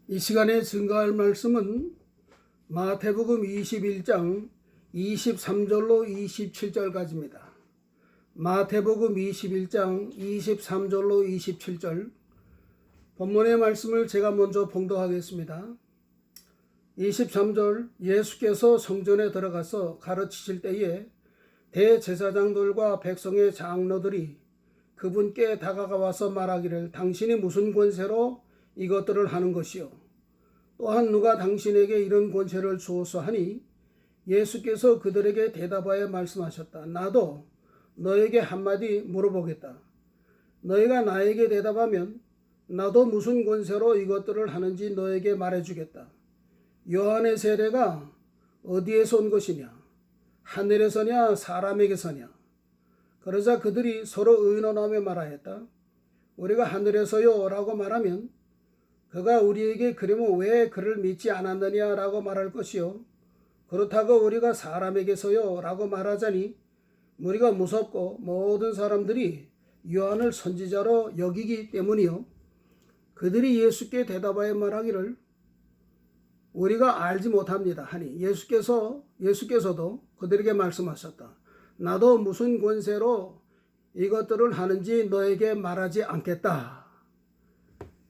이 시간에 증거할 말씀은 마태복음 21장 23절로 27절까지입니다. 마태복음 21장 23절로 27절 본문의 말씀을 제가 먼저 봉독하겠습니다. 23절 예수께서 성전에 들어가서 가르치실 때에 대제사장들과 백성의 장로들이 그분께 다가가 와서 말하기를 당신이 무슨 권세로 이것들을 하는 것이요 또한 누가 당신에게 이런 권세를 주어서 하니 예수께서 그들에게 대답하여 말씀하셨다. 나도 너에게 한마디 물어보겠다. 너희가 나에게 대답하면 나도 무슨 권세로 이것들을 하는지 너에게 말해주겠다. 요한의 세례가 어디에서 온 것이냐? 하늘에서냐 사람에게서냐? 그러자 그들이 서로 의논하며 말하였다. 우리가 하늘에서요 라고 말하면 그가 우리에게 그러면 왜 그를 믿지 않았느냐 라고 말할 것이요 그렇다고 우리가 사람에게서요 라고 말하자니 우리가 무섭고 모든 사람들이 요한을 선지자로 여기기 때문이요 그들이 예수께 대답하여 말하기를 우리가 알지 못합니다 하니 예수께서도 그들에게 말씀하셨다. 나도 무슨 권세로 이것들을 하는지 너에게 말하지 않겠다.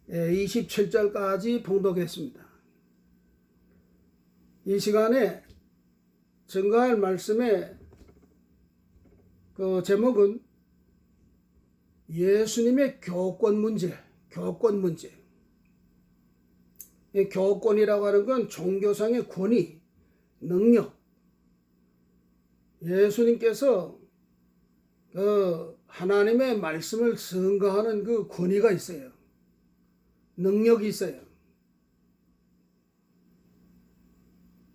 27절까지 봉독했습니다. 이 시간에 증거할 말씀의 그 제목은 예수님의 교권 문제. 이 교권이라고 하는 건 종교상의 권위, 능력. 예수님께서 그 하나님의 말씀을 증거하는 그 권위가 있어요. 능력이 있어요.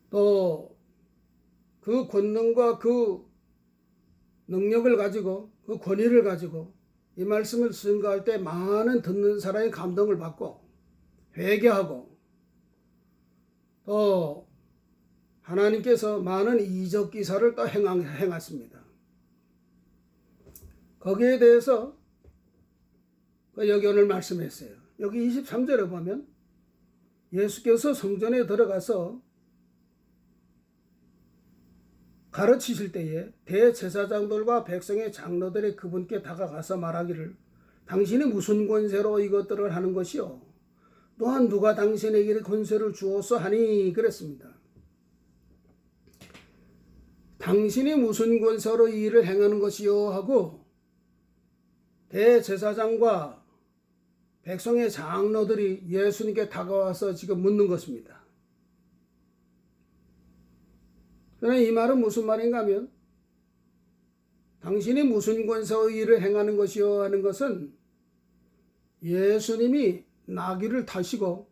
또 그 권능과 그 능력을 가지고 그 권위를 가지고 이 말씀을 증거할 때 많은 듣는 사람의 감동을 받고 회개하고 또 하나님께서 많은 이적 기사를 또 행하십니다. 거기에 대해서 여기 오늘 말씀했어요. 여기 23절에 보면 예수께서 성전에 들어가서 가르치실 때에 대제사장들과 백성의 장로들이 그분께 다가가서 말하기를 당신이 무슨 권세로 이것들을 하는 것이요 또한 누가 당신에게 권세를 주어서 하니 그랬습니다. 당신이 무슨 권세로 이 일을 행하는 것이요 하고 대제사장과 백성의 장로들이 예수님께 다가와서 지금 묻는 것입니다. 그러나 이 말은 무슨 말인가 하면 당신이 무슨 권세로 일을 행하는 것이요 하는 것은 예수님이 나귀를 타시고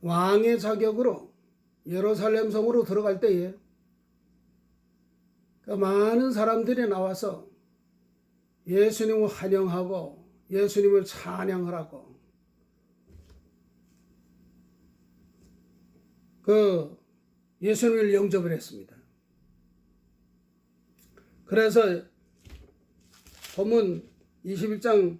왕의 자격으로 예루살렘 성으로 들어갈 때에 그 많은 사람들이 나와서 예수님을 환영하고 예수님을 찬양하라고 그 예수님을 영접을 했습니다. 그래서 본문 21장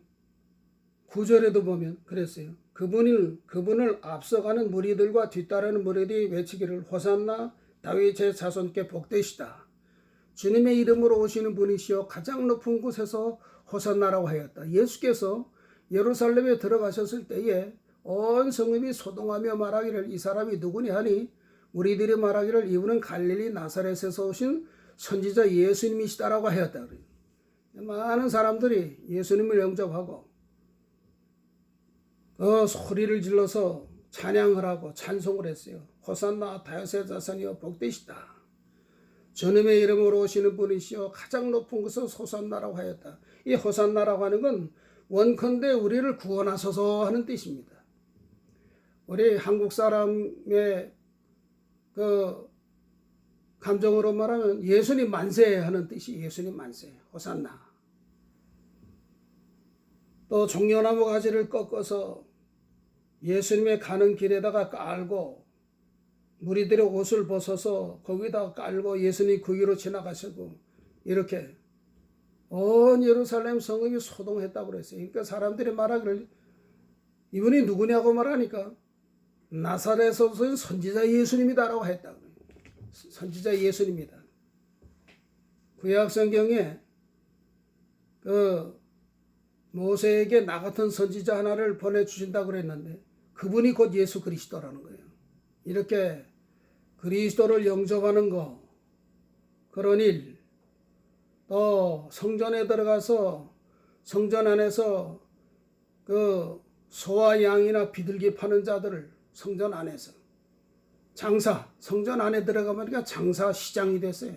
9절에도 보면 그랬어요. 그분을 앞서가는 무리들과 뒤따르는 무리들이 외치기를 호산나 다윗의 자손께 복되시다. 주님의 이름으로 오시는 분이시여 가장 높은 곳에서 호산나라고 하였다. 예수께서 예루살렘에 들어가셨을 때에 온 성읍이 소동하며 말하기를 이 사람이 누구니 하니 우리들이 말하기를 이분은 갈릴리 나사렛에서 오신 선지자 예수님이시다라고 하였다. 많은 사람들이 예수님을 영접하고 소리를 질러서 찬양을 하고 찬송을 했어요. 호산나 다윗의 자손이여 복되시다. 주님의 이름으로 오시는 분이시여 가장 높은 곳은 호산나라고 하였다. 이 호산나라고 하는 건 원컨대 우리를 구원하소서 하는 뜻입니다. 우리 한국 사람의 그 감정으로 말하면 예수님 만세 하는 뜻이 예수님 만세, 호산나. 또 종려나무 가지를 꺾어서 예수님의 가는 길에다가 깔고 무리들의 옷을 벗어서 거기다 깔고 예수님 그 위로 지나가시고 이렇게 온 예루살렘 성읍이 소동했다고 그랬어요. 그러니까 사람들이 말하기를 이분이 누구냐고 말하니까 나사렛에서 온 선지자 예수님이다라고 했다. 선지자 예수님이다. 구약 성경에 그 모세에게 나 같은 선지자 하나를 보내주신다고 그랬는데 그분이 곧 예수 그리스도라는 거예요. 이렇게 그리스도를 영접하는 거, 그런 일, 또 성전에 들어가서 성전 안에서 그 소와 양이나 비둘기 파는 자들을 성전 안에서 장사, 성전 안에 들어가보니까 장사 시장이 됐어요.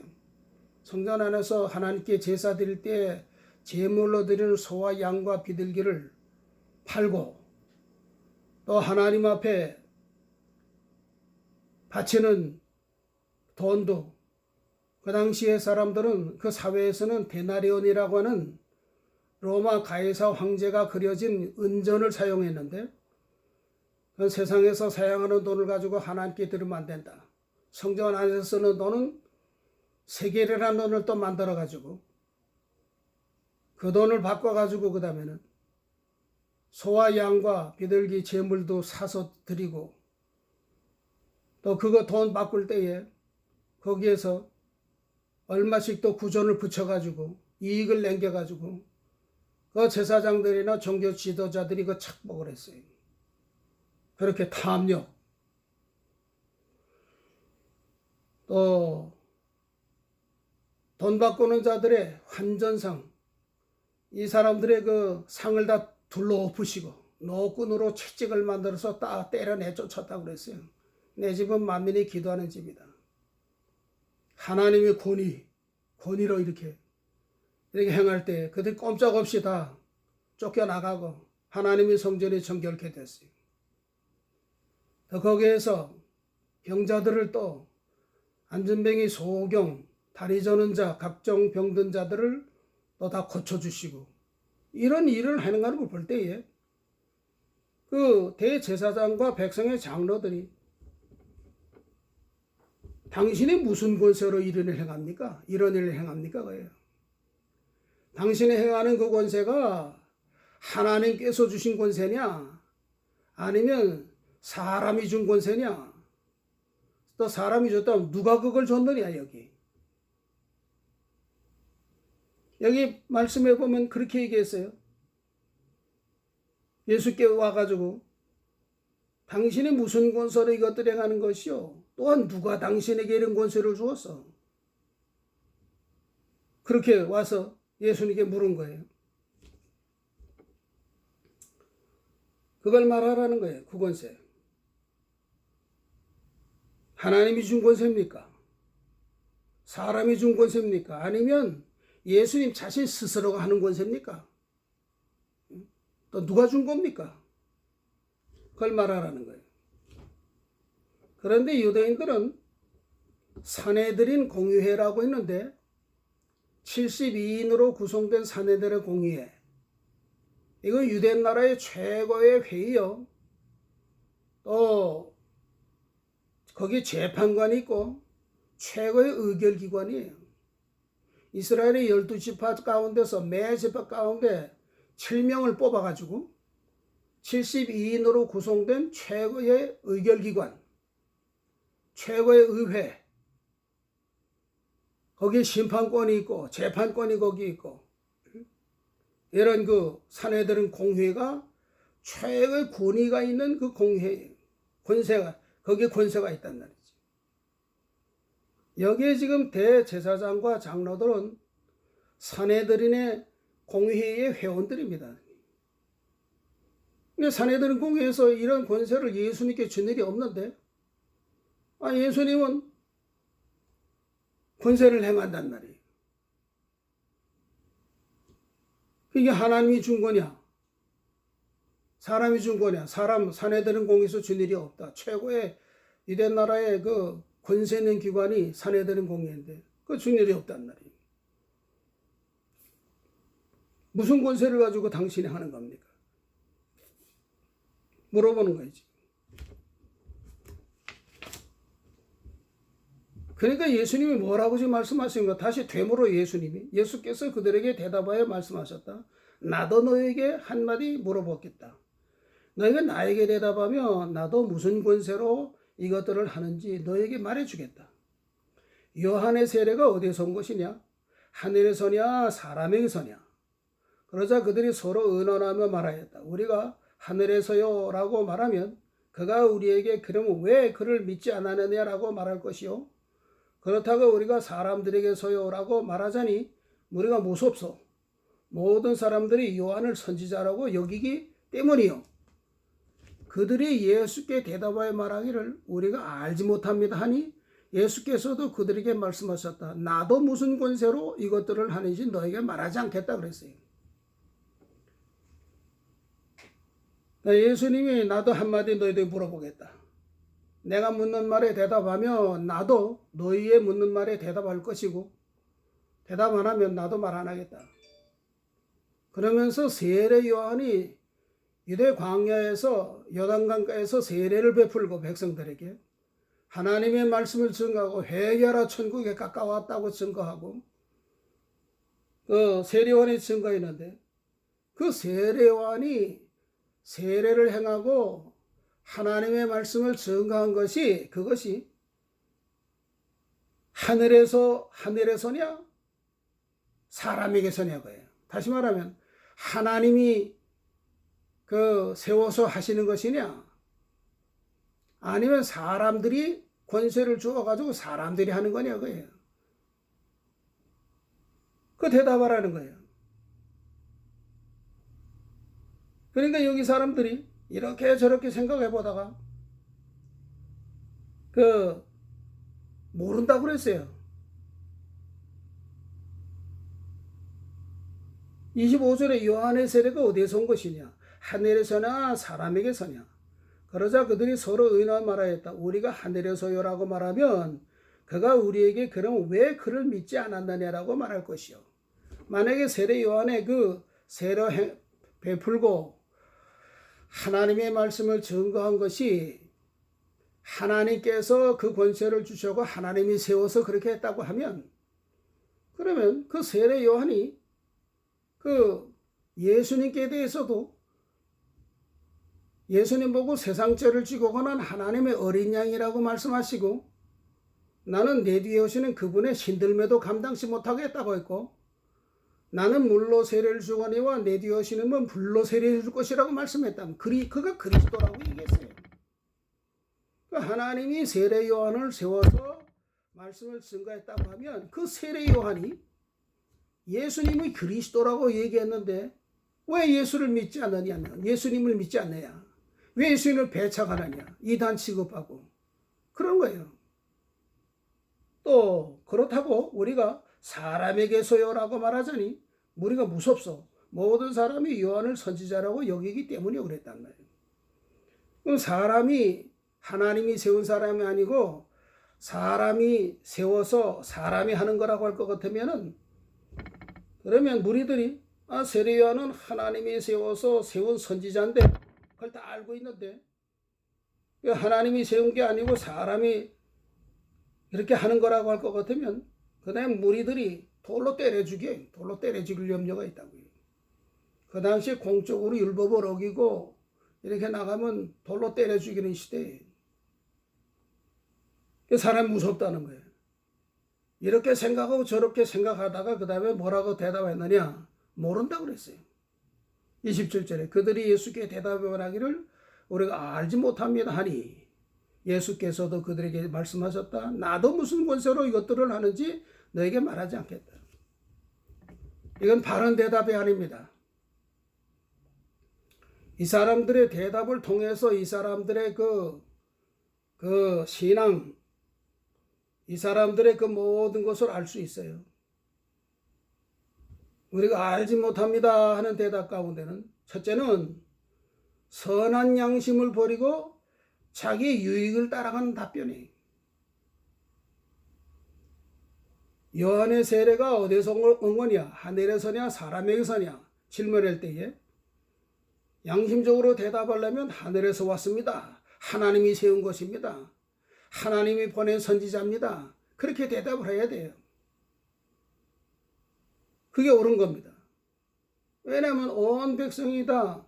성전 안에서 하나님께 제사 드릴 때 제물로 드리는 소와 양과 비둘기를 팔고 또 하나님 앞에 바치는 돈도 그 당시의 사람들은 그 사회에서는 데나리온이라고 하는 로마 가이사 황제가 그려진 은전을 사용했는데 그 세상에서 사용하는 돈을 가지고 하나님께 드리면 안 된다. 성전 안에서 쓰는 돈은 세겔이라는 돈을 또 만들어 가지고 그 돈을 바꿔 가지고 그 다음에는 소와 양과 비둘기 제물도 사서 드리고 또 그거 돈 바꿀 때에 거기에서 얼마씩 또 구전을 붙여가지고 이익을 남겨가지고 그 제사장들이나 종교 지도자들이 그 착복을 했어요. 그렇게 탐욕 또 돈 바꾸는 자들의 환전상 이 사람들의 그 상을 다 둘러 엎으시고 노끈으로 채찍을 만들어서 딱 때려내 쫓았다고 그랬어요. 내 집은 만민이 기도하는 집이다. 하나님의 권위로 이렇게 행할 때 그들 꼼짝없이 다 쫓겨나가고 하나님의 성전이 정결케 됐어요. 또 거기에서 병자들을 또 안전뱅이, 소경, 다리 저는 자, 각종 병든 자들을 또 다 고쳐주시고 이런 일을 하는 걸 볼 때에 그 대제사장과 백성의 장로들이 당신이 무슨 권세로 이런 일을 행합니까? 이런 일을 행합니까? 그래요. 당신이 행하는 그 권세가 하나님께서 주신 권세냐? 아니면 사람이 준 권세냐? 또 사람이 줬다면 누가 그걸 줬느냐 여기. 여기 말씀해 보면 그렇게 얘기했어요. 예수께 와가지고 당신이 무슨 권세로 이것들 행하는 것이요? 또한 누가 당신에게 이런 권세를 주었어? 그렇게 와서 예수님께 물은 거예요. 그걸 말하라는 거예요. 그 권세. 하나님이 준 권세입니까? 사람이 준 권세입니까? 아니면 예수님 자신 스스로가 하는 권세입니까? 또 누가 준 겁니까? 그걸 말하라는 거예요. 그런데 유대인들은 사내들인 공의회라고 했는데 72인으로 구성된 사내들의 공의회, 이거 유대 나라의 최고의 회의요. 또 거기 재판관이 있고 최고의 의결기관이에요. 이스라엘의 12지파 가운데서 매 지파 가운데 7명을 뽑아가지고 72인으로 구성된 최고의 의결기관, 최고의 의회, 거기에 심판권이 있고 재판권이 거기 있고 이런 그 사내들은 공회가 최고의 권위가 있는 그 공회예요. 권세가 거기에 권세가 있단 말이지. 여기에 지금 대제사장과 장로들은 사내들인의 공회의 회원들입니다. 근데 사내들은 공회에서 이런 권세를 예수님께 준 일이 없는데 예수님은 권세를 행한단 말이에요. 이게 하나님이 준 거냐? 사람이 준 거냐? 사내들은 공회에서 준 일이 없다. 최고의 유대 나라의 그 권세 있는 기관이 사내들은 공회인데 그 준 일이 없단 말이에요. 무슨 권세를 가지고 당신이 하는 겁니까? 물어보는 거지. 그러니까 예수님이 뭐라고 지금 말씀하신 거 다시 되물어 예수께서 그들에게 대답하여 말씀하셨다. 나도 너에게 한마디 물어보겠다. 너희가 나에게 대답하며 나도 무슨 권세로 이것들을 하는지 너에게 말해주겠다. 요한의 세례가 어디서 온 것이냐? 하늘에서냐 사람에게서냐? 그러자 그들이 서로 의논하며 말하였다. 우리가 하늘에서요 라고 말하면 그가 우리에게 그러면 왜 그를 믿지 않았느냐라고 말할 것이요. 그렇다고 우리가 사람들에게서요 라고 말하자니 우리가 무섭소. 모든 사람들이 요한을 선지자라고 여기기 때문이요. 그들이 예수께 대답하여 말하기를 우리가 알지 못합니다 하니 예수께서도 그들에게 말씀하셨다. 나도 무슨 권세로 이것들을 하는지 너에게 말하지 않겠다 그랬어요. 예수님이 나도 한마디 너희들에게 물어보겠다. 내가 묻는 말에 대답하면 나도 너희의 묻는 말에 대답할 것이고 대답 안 하면 나도 말 안 하겠다. 그러면서 세례 요한이 유대 광야에서 요단강가에서 세례를 베풀고 백성들에게 하나님의 말씀을 증거하고 회개하라 천국에 가까웠다고 증거하고 그 세례 요한이 증거했는데 그 세례 요한이 세례를 행하고 하나님의 말씀을 증거한 것이 그것이 하늘에서냐 사람에게서냐고요. 다시 말하면 하나님이 세워서 하시는 것이냐 아니면 사람들이 권세를 주어가지고 사람들이 하는 거냐 그거예요. 그 대답하라는 거예요. 그러니까 여기 사람들이 이렇게 저렇게 생각해 보다가 모른다고 그랬어요. 25절에 요한의 세례가 어디에서 온 것이냐 하늘에서나 사람에게서냐. 그러자 그들이 서로 의논 말하였다. 우리가 하늘에서요라고 말하면 그가 우리에게 그럼 왜 그를 믿지 않았느냐라고 말할 것이요. 만약에 세례 요한의 그 세례 베풀고 하나님의 말씀을 증거한 것이 하나님께서 그 권세를 주셔고 하나님이 세워서 그렇게 했다고 하면 그러면 그 세례 요한이 예수님께 대해서도 예수님 보고 세상 죄를 지고 가는 하나님의 어린 양이라고 말씀하시고 나는 내 뒤에 오시는 그분의 신들매도 감당치 못하겠다고 했고 나는 물로 세례를 주거니와 내 뒤에 오시는 분 불로 세례를 줄 것이라고 말씀했다면 그가 그리스도라고 얘기했어요. 하나님이 세례 요한을 세워서 말씀을 증거했다고 하면 그 세례 요한이 예수님이 그리스도라고 얘기했는데 왜 예수를 믿지 않느냐? 예수님을 믿지 않느냐? 왜 예수님을 배척하느냐? 이단 취급하고 그런 거예요. 또 그렇다고 우리가 사람에게서요라고 말하자니 우리가 무섭소. 모든 사람이 요한을 선지자라고 여기기 때문에 그랬단 말이에요. 그럼 사람이 하나님이 세운 사람이 아니고 사람이 세워서 사람이 하는 거라고 할 것 같으면은 그러면 무리들이 세례 요한은 하나님이 세워서 세운 선지자인데 그걸 다 알고 있는데 하나님이 세운 게 아니고 사람이 이렇게 하는 거라고 할 것 같으면 그다음에 무리들이 돌로 때려 죽일 염려가 있다고요. 그 당시에 공적으로 율법을 어기고 이렇게 나가면 돌로 때려 죽이는 시대에 사람이 무섭다는 거예요. 이렇게 생각하고 저렇게 생각하다가 그 다음에 뭐라고 대답했느냐? 모른다고 그랬어요. 27절에 그들이 예수께 대답해 말하기를 우리가 알지 못합니다 하니 예수께서도 그들에게 말씀하셨다. 나도 무슨 권세로 이것들을 하는지 너에게 말하지 않겠다. 이건 바른 대답이 아닙니다. 이 사람들의 대답을 통해서 이 사람들의 그 신앙, 이 사람들의 그 모든 것을 알 수 있어요. 우리가 알지 못합니다 하는 대답 가운데는 첫째는 선한 양심을 버리고 자기 유익을 따라가는 답변이에요. 요한의 세례가 어디서 온 거냐? 하늘에서냐 사람에게서냐? 질문할 때에 양심적으로 대답하려면 하늘에서 왔습니다. 하나님이 세운 것입니다. 하나님이 보낸 선지자입니다. 그렇게 대답을 해야 돼요. 그게 옳은 겁니다. 왜냐하면 온 백성이 다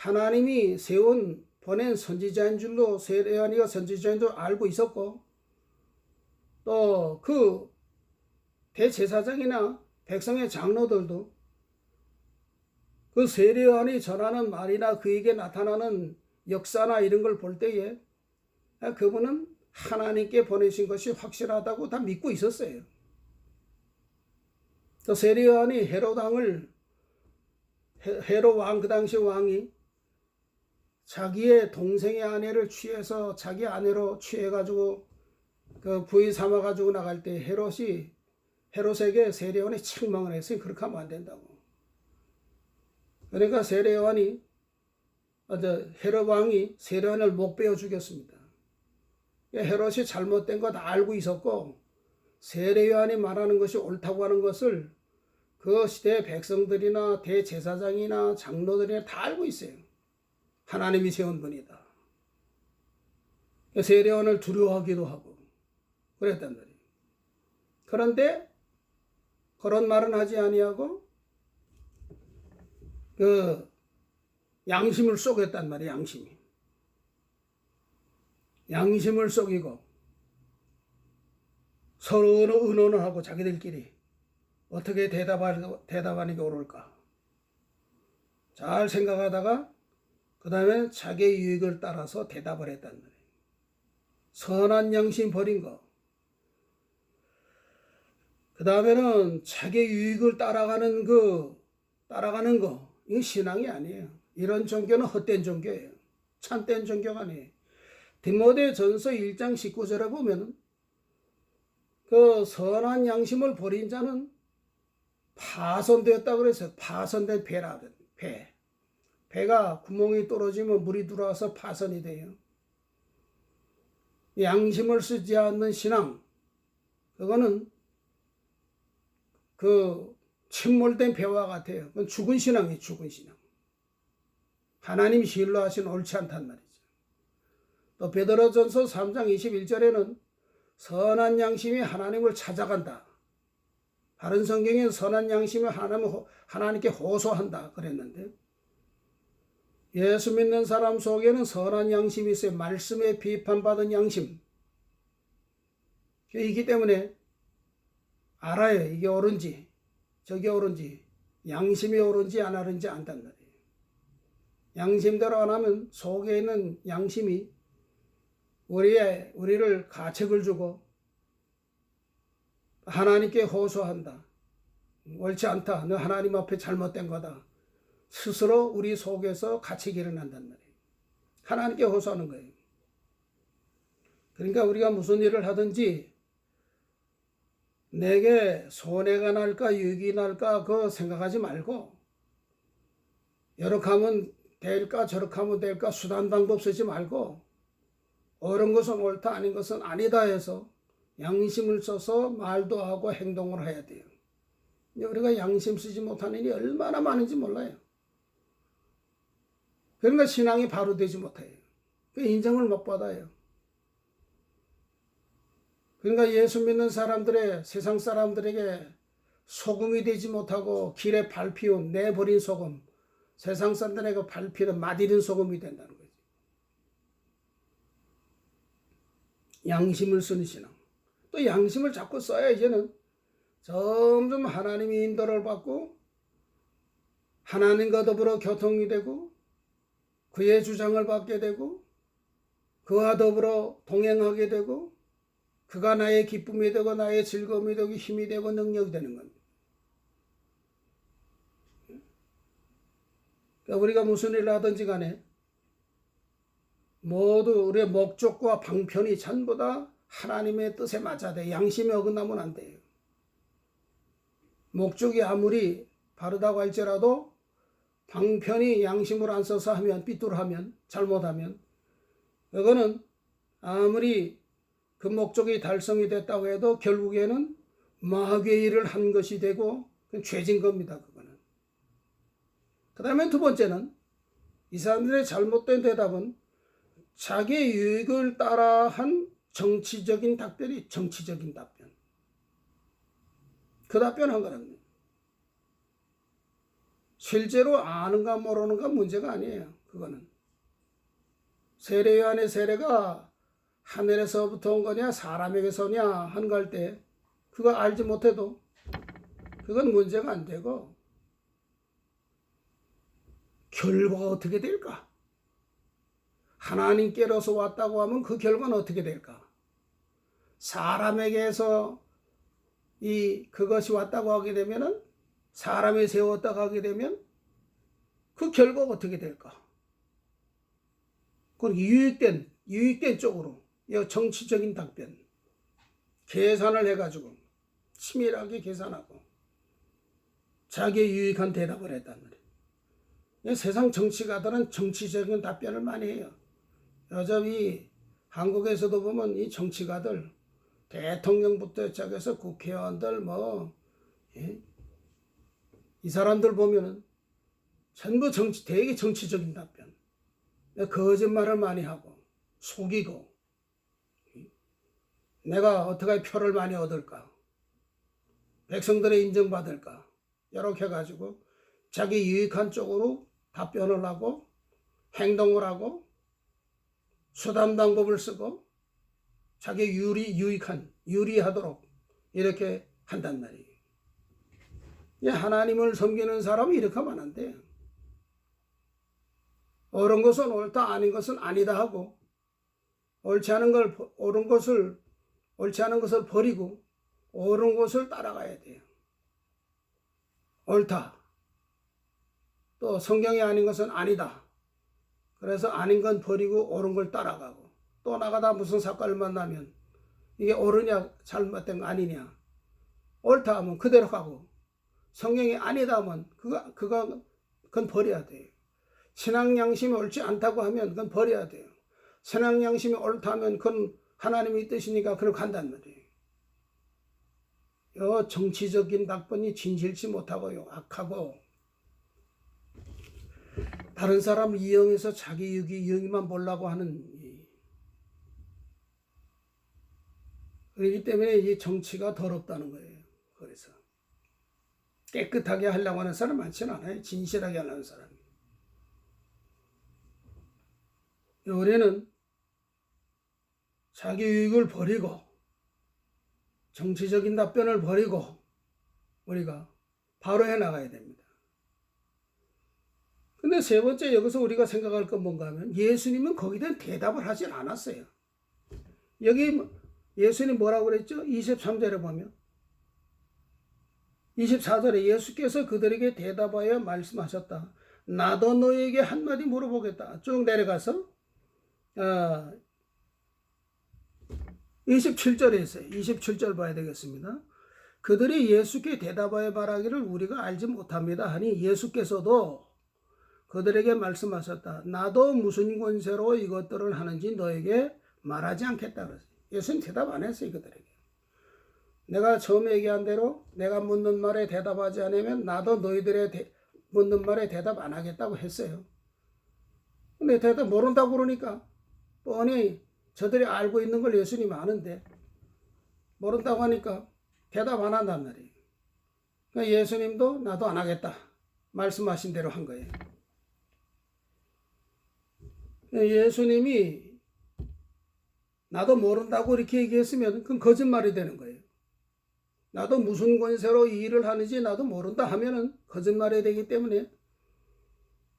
하나님이 세운 보낸 선지자인 줄로 세례요한이가 선지자인 줄 알고 있었고, 또 그 대제사장이나 백성의 장로들도 그 세례요한이 전하는 말이나 그에게 나타나는 역사나 이런 걸 볼 때에 그분은 하나님께 보내신 것이 확실하다고 다 믿고 있었어요. 또 세례요한이 헤롯 왕, 그 당시 왕이 자기의 동생의 아내를 취해서 자기 아내로 취해가지고 그 부인 삼아가지고 나갈 때 헤롯에게 세례요한이 책망을 했어요. 그렇게 하면 안 된다고. 그러니까 헤롯 왕이 세례요한을 못 베어 죽였습니다. 헤롯이 잘못된 거 다 알고 있었고, 세례요한이 말하는 것이 옳다고 하는 것을 그 시대 백성들이나 대제사장이나 장로들이나 다 알고 있어요. 하나님이 세운 분이다. 세례요한을 두려워하기도 하고 그랬단 말이에요. 그런데 그런 말은 하지 아니하고 그 양심을 쏘겠단 말이에요. 양심을 쏘이고 서로 의논을 하고 자기들끼리 어떻게 대답하는 게 옳을까 잘 생각하다가 그 다음에 자기의 유익을 따라서 대답을 했단 말이에요. 선한 양심 버린 거. 그 다음에는 자기의 유익을 따라가는 거. 이건 신앙이 아니에요. 이런 종교는 헛된 종교예요. 참된 종교가 아니에요. 디모데전서 1장 19절에 보면 그 선한 양심을 버린 자는 파손되었다 그랬어요. 파손된 배. 배가 구멍이 떨어지면 물이 들어와서 파손이 돼요. 양심을 쓰지 않는 신앙, 그거는 그 침몰된 배와 같아요. 그건 죽은 신앙이에요. 죽은 신앙. 하나님이 신뢰하신 옳지 않단 말이죠. 또 베드로전서 3장 21절에는 선한 양심이 하나님을 찾아간다. 다른 성경에는 선한 양심이 하나님께 호소한다 그랬는데, 예수 믿는 사람 속에는 선한 양심이 있어요. 말씀에 비판받은 양심. 이기 때문에 알아요. 이게 옳은지 저게 옳은지, 양심이 옳은지 안 옳은지 안단 말이에요. 양심대로 안 하면 속에 있는 양심이 우리를 가책을 주고 하나님께 호소한다. 옳지 않다. 너 하나님 앞에 잘못된 거다. 스스로 우리 속에서 가책이 일어난단 말이에요. 하나님께 호소하는 거예요. 그러니까 우리가 무슨 일을 하든지 내게 손해가 날까 유익이 날까 그거 생각하지 말고, 이렇게 하면 될까 저렇게 하면 될까 수단 방법 쓰지 말고, 옳은 것은 옳다 아닌 것은 아니다 해서 양심을 써서 말도 하고 행동을 해야 돼요. 우리가 양심 쓰지 못하는 일이 얼마나 많은지 몰라요. 그러니까 신앙이 바로 되지 못해요. 인정을 못 받아요. 그러니까 예수 믿는 사람들의 세상 사람들에게 소금이 되지 못하고 길에 밟히운 내버린 소금, 세상 사람들에게 밟히는 맛있는 소금이 된다는 거지. 양심을 쓰는 신앙. 또 양심을 자꾸 써야 이제는 점점 하나님의 인도를 받고 하나님과 더불어 교통이 되고 그의 주장을 받게 되고 그와 더불어 동행하게 되고 그가 나의 기쁨이 되고 나의 즐거움이 되고 힘이 되고 능력이 되는 겁니다. 그러니까 우리가 무슨 일을 하든지 간에 모두 우리의 목적과 방편이 전부 다 하나님의 뜻에 맞아야 돼요. 양심에 어긋나면 안 돼요. 목적이 아무리 바르다고 할지라도 방편이 양심을 안 써서 하면, 삐뚤하면, 잘못하면 그거는 아무리 그 목적이 달성이 됐다고 해도 결국에는 마귀의 일을 한 것이 되고 죄진 겁니다. 그거는. 그 다음에 두 번째는 이 사람들의 잘못된 대답은 자기의 유익을 따라한 정치적인 답변이 정치적인 답변. 그 답변한 거랍니다. 실제로 아는가 모르는가 문제가 아니에요. 그거는 세례 요한의 세례가 하늘에서부터 온 거냐 사람에게서 오냐 하는 거 할 때 그거 알지 못해도 그건 문제가 안 되고, 결과가 어떻게 될까? 하나님께로서 왔다고 하면 그 결과는 어떻게 될까? 사람에게서 그것이 왔다고 하게 되면은, 사람이 세웠다고 하게 되면 그 결과가 어떻게 될까? 그건 유익된 쪽으로 정치적인 답변, 계산을 해가지고 치밀하게 계산하고 자기의 유익한 대답을 했단 말이에요. 세상 정치가들은 정치적인 답변을 많이 해요. 여전히 한국에서도 보면 이 정치가들, 대통령부터 시작해서 국회의원들 이 사람들 보면은 전부 되게 정치적인 답변, 거짓말을 많이 하고 속이고, 내가 어떻게 표를 많이 얻을까, 백성들의 인정받을까, 이렇게 해가지고 자기 유익한 쪽으로 답변을 하고 행동을 하고 수단 방법을 쓰고 자기 유리하도록 이렇게 한단 말이에요. 하나님을 섬기는 사람은 이렇게 하면 안 돼요. 옳은 것은 옳다, 아닌 것은 아니다 하고, 옳지 않은 것을 버리고 옳은 것을 따라가야 돼요. 옳다. 또 성경이 아닌 것은 아니다. 그래서 아닌 건 버리고 옳은 걸 따라가고, 또 나가다 무슨 사건을 만나면 이게 옳으냐 잘못된 거 아니냐, 옳다 하면 그대로 가고, 성경이 아니다 하면 그건 버려야 돼요. 신앙 양심이 옳지 않다고 하면 그건 버려야 돼요. 신앙 양심이 옳다 하면 그건 하나님의 뜻이니까 그걸 간단 말이에요. 정치적인 답변이 진실치 못하고요, 악하고, 다른 사람을 이용해서 자기 유익만 보려고 하는, 그렇기 때문에 이 정치가 더럽다는 거예요. 그래서 깨끗하게 하려고 하는 사람 많지는 않아요. 진실하게 하려는 사람이. 우리는 자기 유익을 버리고 정치적인 답변을 버리고 우리가 바로 해나가야 됩니다. 근데 세 번째, 여기서 우리가 생각할 건 뭔가 하면, 예수님은 거기에 대한 대답을 하질 않았어요. 여기 예수님 뭐라고 그랬죠? 23절에 보면, 24절에 예수께서 그들에게 대답하여 말씀하셨다. 나도 너에게 한마디 물어보겠다. 쭉 내려가서 27절에 있어요. 27절 봐야 되겠습니다. 그들이 예수께 대답하여 말하기를 우리가 알지 못합니다 하니, 예수께서도 그들에게 말씀하셨다. 나도 무슨 권세로 이것들을 하는지 너에게 말하지 않겠다 그랬어요. 예수님 대답 안 했어요, 그들에게. 내가 처음에 얘기한 대로 내가 묻는 말에 대답하지 않으면 나도 너희들의 묻는 말에 대답 안 하겠다고 했어요. 근데 대답 모른다고 그러니까 뻔히 저들이 알고 있는 걸 예수님이 아는데 모른다고 하니까 대답 안 한단 말이에요. 그러니까 예수님도 나도 안 하겠다 말씀하신 대로 한 거예요. 예수님이 나도 모른다고 이렇게 얘기했으면 그건 거짓말이 되는 거예요. 나도 무슨 권세로 이 일을 하는지 나도 모른다 하면은 거짓말이 되기 때문에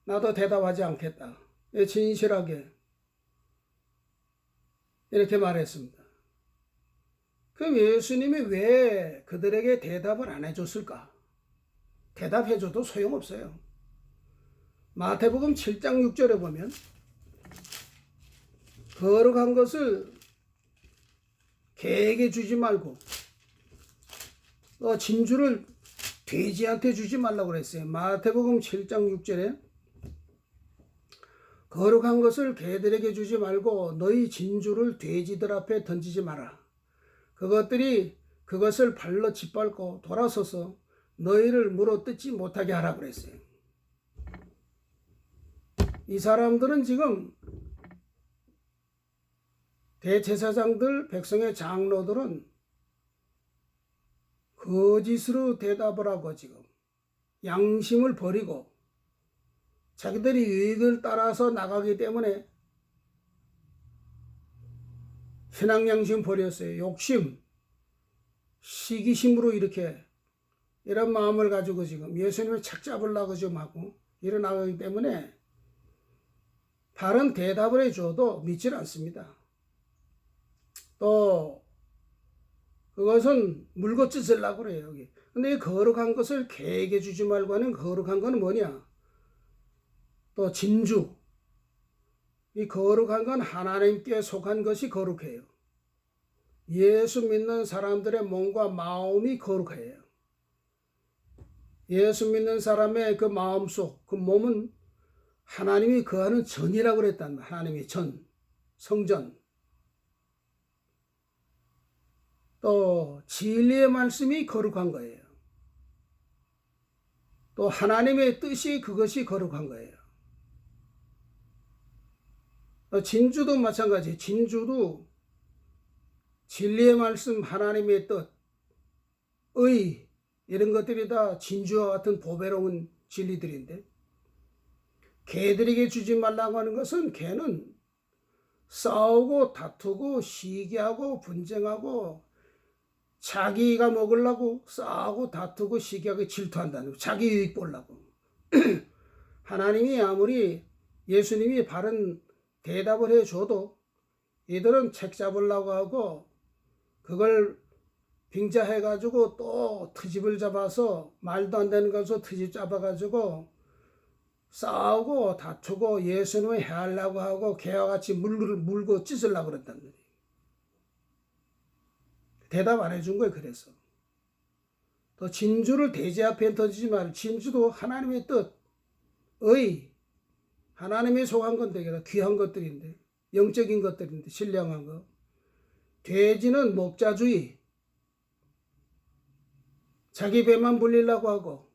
나도 대답하지 않겠다. 진실하게 이렇게 말했습니다. 그럼 예수님이 왜 그들에게 대답을 안 해줬을까? 대답해줘도 소용없어요. 마태복음 7장 6절에 보면, 거룩한 것을 개에게 주지 말고 진주를 돼지한테 주지 말라고 그랬어요. 마태복음 7장 6절에 거룩한 것을 개들에게 주지 말고 너희 진주를 돼지들 앞에 던지지 마라. 그것들이 그것을 발로 짓밟고 돌아서서 너희를 물어뜯지 못하게 하라 그랬어요. 이 사람들은 지금 대제사장들, 백성의 장로들은 거짓으로 대답을 하고 지금 양심을 버리고 자기들이 유익을 따라서 나가기 때문에 신앙양심 버렸어요. 욕심, 시기심으로 이렇게 이런 마음을 가지고 지금 예수님을 착 잡으려고 지금 하고 일어나가기 때문에 바른 대답을 해줘도 믿질 않습니다. 또 그것은 물고 찢으려고 그래요. 여기. 근데 이 거룩한 것을 개에게 주지 말고 하는 거룩한 건 뭐냐? 또 진주. 이 거룩한 건 하나님께 속한 것이 거룩해요. 예수 믿는 사람들의 몸과 마음이 거룩해요. 예수 믿는 사람의 그 마음속, 그 몸은 하나님이 거하는 전이라고 그랬단 말이에요. 하나님의 전, 성전. 또 진리의 말씀이 거룩한 거예요. 또 하나님의 뜻이 그것이 거룩한 거예요. 또 진주도 마찬가지예요. 진주도 진리의 말씀, 하나님의 뜻, 의 이런 것들이 다 진주와 같은 보배로운 진리들인데 개들에게 주지 말라고 하는 것은 개는 싸우고 다투고 시기하고 분쟁하고 자기가 먹으려고 싸우고 다투고 시기하고 질투한다는 거예요. 자기 유익 보려고. 하나님이 아무리 예수님이 바른 대답을 해줘도 이들은 책 잡으려고 하고 그걸 빙자해가지고 또 트집을 잡아서 말도 안 되는 것으로 트집 잡아가지고 싸우고 다투고 예수님을 해하려고 하고 개와 같이 물고 찢으려고 그랬단 말이에요. 대답 안 해준 거예요. 그래서 또 진주를 돼지 앞에 던지지 말고 진주도 하나님의 뜻, 의, 하나님의 속한 건데 귀한 것들인데 영적인 것들인데 신령한 거. 돼지는 목자주의, 자기 배만 불리려고 하고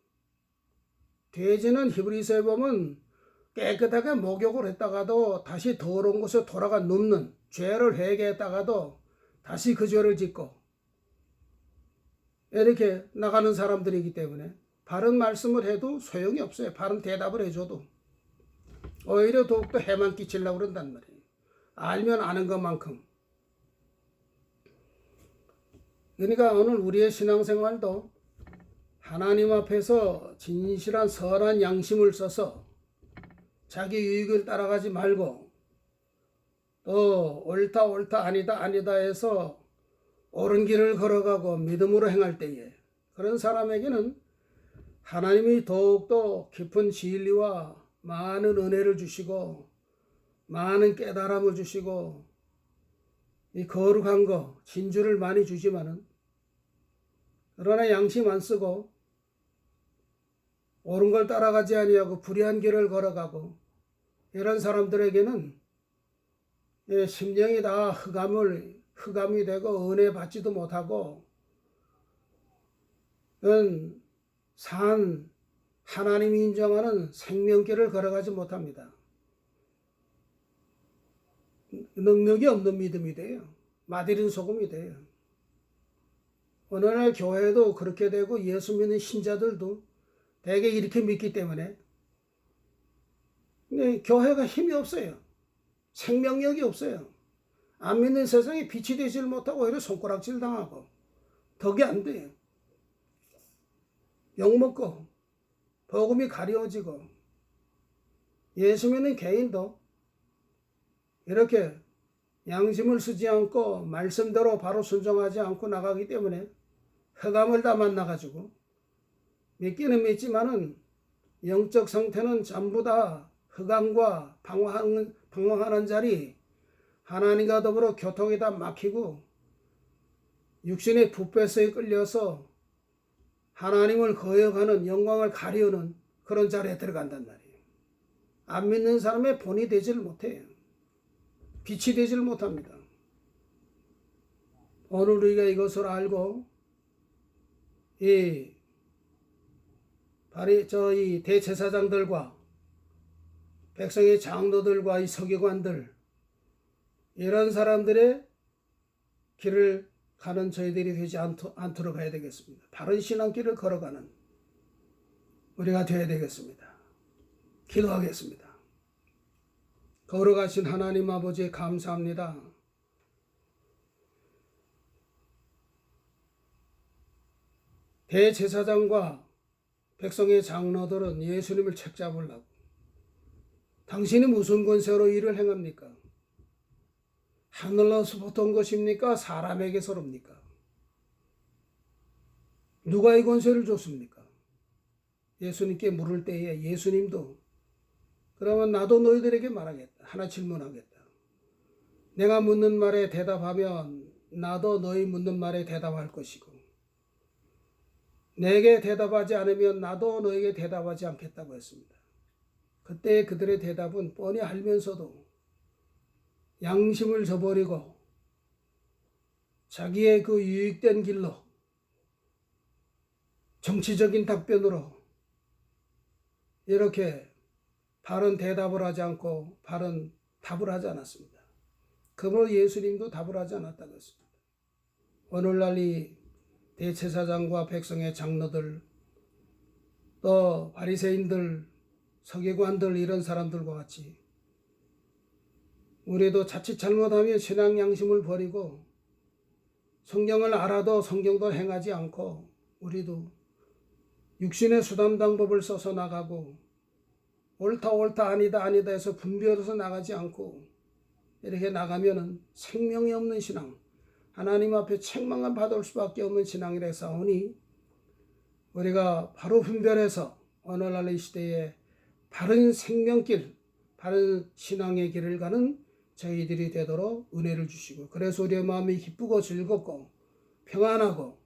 돼지는 히브리서에 보면 깨끗하게 목욕을 했다가도 다시 더러운 곳에 돌아가 눕는 죄를 회개했다가도 다시 그 죄를 짓고 이렇게 나가는 사람들이기 때문에 바른 말씀을 해도 소용이 없어요. 바른 대답을 해줘도 오히려 더욱더 해만 끼치려고 그런단 말이에요. 알면 아는 것만큼. 그러니까 오늘 우리의 신앙생활도 하나님 앞에서 진실한 선한 양심을 써서 자기 유익을 따라가지 말고 또 옳다 아니다 해서 옳은 길을 걸어가고 믿음으로 행할 때에 그런 사람에게는 하나님이 더욱더 깊은 진리와 많은 은혜를 주시고 많은 깨달음을 주시고 이 거룩한 거 진주를 많이 주지만은 그러나 양심 안 쓰고 옳은 걸 따라가지 아니하고 불의한 길을 걸어가고 이런 사람들에게는 심령이 다 흑암이 되고 은혜 받지도 못하고 산 하나님이 인정하는 생명길을 걸어가지 못합니다. 능력이 없는 믿음이 돼요. 마디린 소금이 돼요. 오늘날 교회도 그렇게 되고 예수 믿는 신자들도 대개 이렇게 믿기 때문에 교회가 힘이 없어요. 생명력이 없어요. 안 믿는 세상에 빛이 되질 못하고 오히려 손가락질 당하고 덕이 안 돼요. 욕먹고 복음이 가려워지고 예수 믿는 개인도 이렇게 양심을 쓰지 않고 말씀대로 바로 순종하지 않고 나가기 때문에 흑암을 다 만나가지고 믿기는 믿지만은 영적 상태는 전부 다 흑암과 방황하는 자리 하나님과 더불어 교통이 다 막히고 육신의 부패성에 끌려서 하나님을 거역하는 영광을 가리우는 그런 자리에 들어간단 말이에요. 안 믿는 사람의 본이 되지를 못해요. 빛이 되지를 못합니다. 오늘 우리가 이것을 알고 이 대제사장들과 백성의 장로들과 이 서기관들 이런 사람들의 길을 가는 저희들이 되지 않도록 해야 되겠습니다. 바른 신앙길을 걸어가는 우리가 되어야 되겠습니다. 기도하겠습니다. 거룩하신 하나님 아버지 감사합니다. 대제사장과 백성의 장로들은 예수님을 책잡으려고 당신이 무슨 권세로 일을 행합니까? 하늘로부터 온 것입니까? 사람에게서옵니까? 누가 이 권세를 줬습니까? 예수님께 물을 때에 예수님도 그러면 나도 너희들에게 말하겠다. 하나 질문하겠다. 내가 묻는 말에 대답하면 나도 너희 묻는 말에 대답할 것이고 내게 대답하지 않으면 나도 너에게 대답하지 않겠다고 했습니다. 그때 그들의 대답은 뻔히 알면서도 양심을 저버리고 자기의 그 유익된 길로 정치적인 답변으로 이렇게 바른 대답을 하지 않고 바른 답을 하지 않았습니다. 그러므로 예수님도 답을 하지 않았다고 했습니다. 오늘날 이 대제사장과 백성의 장로들 또 바리새인들 서기관들 이런 사람들과 같이 우리도 자칫 잘못하면 신앙 양심을 버리고 성경을 알아도 성경도 행하지 않고 우리도 육신의 수단 방법을 써서 나가고 옳다 아니다 해서 분별해서 나가지 않고 이렇게 나가면은 생명이 없는 신앙, 하나님 앞에 책망을 받을 수밖에 없는 신앙이라 싸우니 우리가 바로 분별해서 오늘날 이 시대에 바른 생명길, 바른 신앙의 길을 가는 저희들이 되도록 은혜를 주시고 그래서 우리의 마음이 기쁘고 즐겁고 평안하고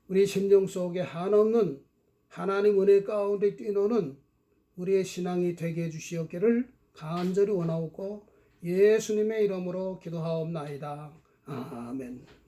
우리 심령 속에 한없는 하나님 은혜 가운데 뛰노는 우리의 신앙이 되게 해주시옵기를 간절히 원하옵고 예수님의 이름으로 기도하옵나이다. 아멘.